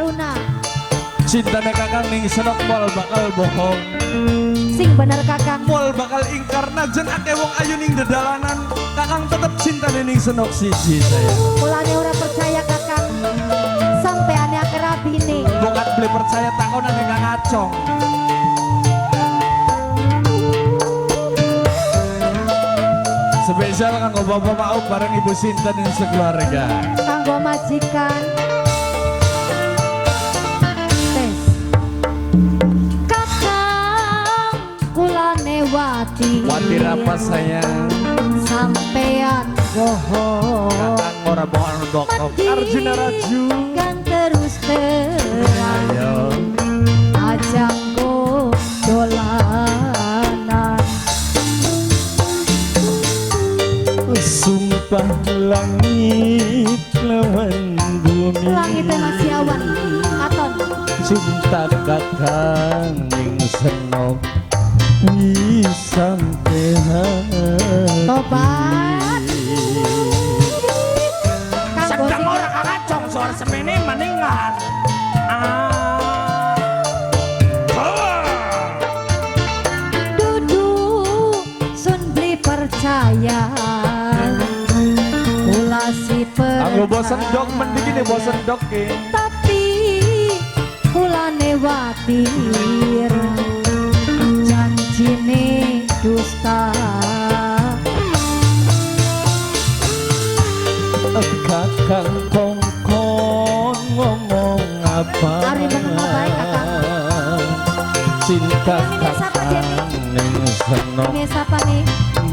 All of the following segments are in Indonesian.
Taruna. Cintane kakang ning senok pol bakal bohong. Sing bener kakang. Pol bakal ingkar najan akeh wong ayu ning dedalanan. Kakang tetep cintane ning senok siji sayang. Mulane ora percaya kakang. Sampai ane akerabine. Bukan beli percaya takonane Kang Acong. Spesial kanggo Bapak Mau bareng Ibu Sinten dan sekeluarga. Kanggo majikan. Tes. Kakang kula newati. Wati apa sayang? Sampean bohong. Kakang ora bohong dokok. Arjuna Raju. Kan terus terang. Ayo. Ajang dolanan. Sumpah langit lawan bumi. Langitnya masih awan. Katon. Cinta kakang ning senok sampean. Tobat. Sedang orang kacong suara semene mendingan. Duduk sun beli percaya. Kula si Aku bosen dok, percaya. mending ini bosen dok ke. Tapi kula newatir janjine dusta. Kakang kongkon ngomong apa? Ari bener baik kakang. Cinta Ini siapa, kakang ning senok Ini siapa nih?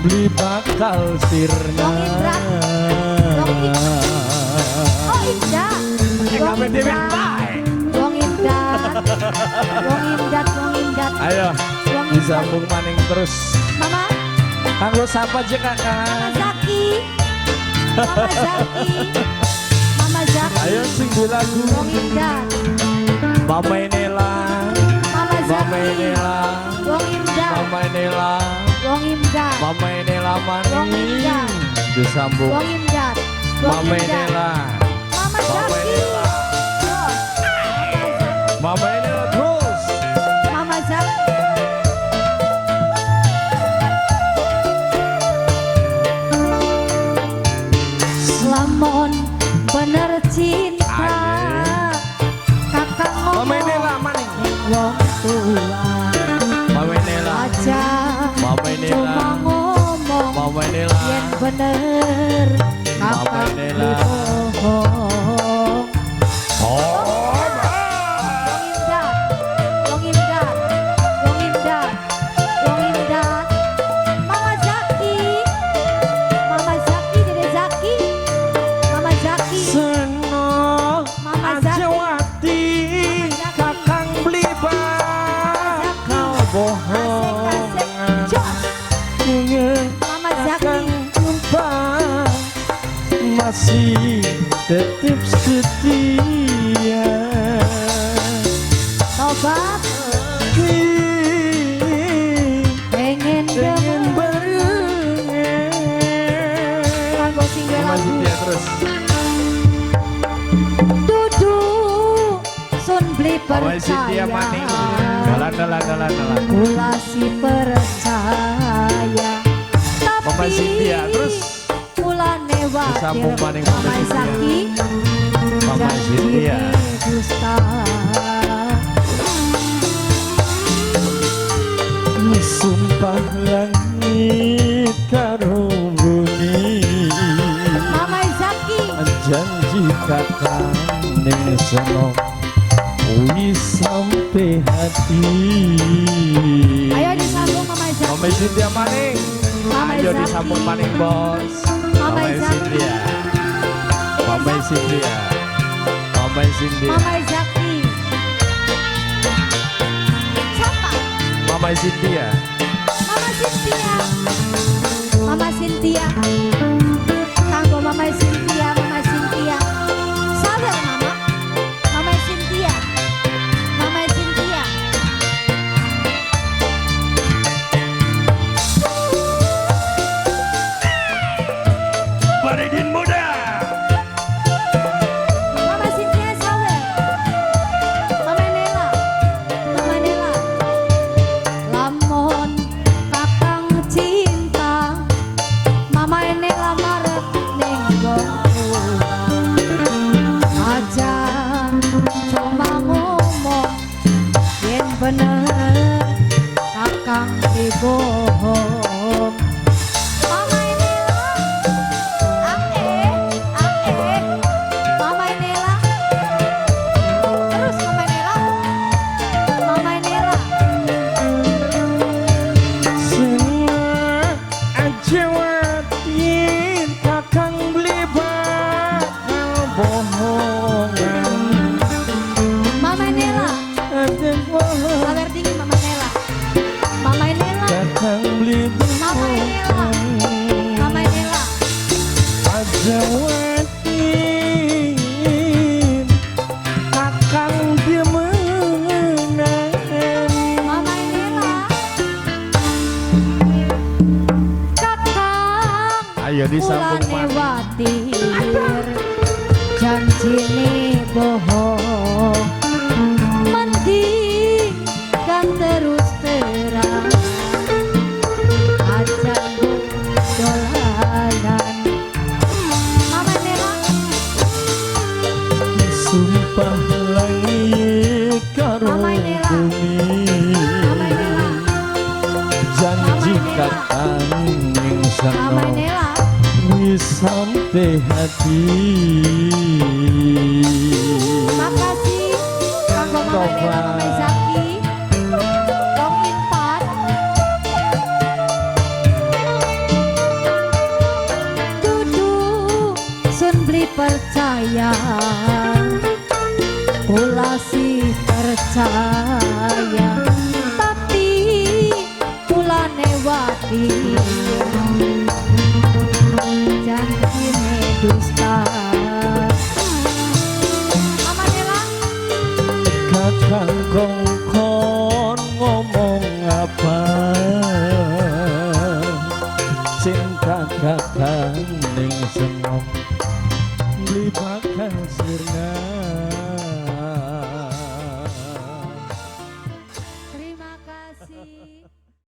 beli bakal sirna. Wong Indra. Wong Oh Indah. Wong Indah. Wong Indah. Wong Indah. Wong Indah. Ayo Wong Indah. disambung maning terus. Mama. Kanggo siapa aja Mama kakang? Zaki. Mama Zaki. Mama Zaki. Ayo sing di lagu. Wong Indah. Mama Inela. Mama Mama Zaki. Inela. Wong Indah. Mama Inela. Wong Indah. Mama Inela Wong maning. Indah. Disambung. Wong Indah. Wong Mama Indah. Inela. Mama Mama Zaki. Inela. Mama Inela terus. Mama Zaki. Lamun bener cinta kakang Mama ngomong Inela maning. wong tua Mama Inela. aja Mama Inela. cuma ngomong Mama Inela. yen bener Mama kakang Inela. dibohong. Oh, Wong Indah, Wong Indah, Wong Indah, Wong Indah. Mama Zaki, Mama Zaki, Dede Zaki, Mama Zaki, senok Mama aja Zaki. wati kakang beli bakal bohong. Asik, jos. Ingin Mama kakang Zaki, jumpa masih tetap setia. tobat, pengen Pengen demen. barengan. Kanggo singgah Mama lagu. Cynthia terus. Duduk, sun beli Mama Cynthia maning. Dalan. percaya. Kula si percaya. Mama Cynthia terus. Kula newatir Disambung maning Mama Mama Cynthia. Zaki. Mama Cynthia. Janjine dusta. Sumpah langit karo bumi. Mama Zaki. Janji kakang ning senok wis sampai hati. Ayo disambung Mama Zaki. Mama Cynthia maning. Mama Ayo Zaki. disambung maning bos. Mama Zaki. Cynthia. Mama Cynthia. Mama Cynthia. Mama Zaki. Siapa? Mama Cynthia. Mama Cynthia. Mama Cynthia. Kanggo Mama Cynthia, Mama Cynthia. Sabar Mama. Mama Cynthia. Mama Cynthia. Baridin muda. Mama Cynthia sabar. hati. Makasih kanggo Mama Nela, Mama Zaki. Dong Inpat. Dudu sun beli percaya. Kula si percaya. Tapi kula newati. Janji dusta. Mama Nela. Kakang kongkon ngomong apa? Cinta kakang ning senok beli makan sirna.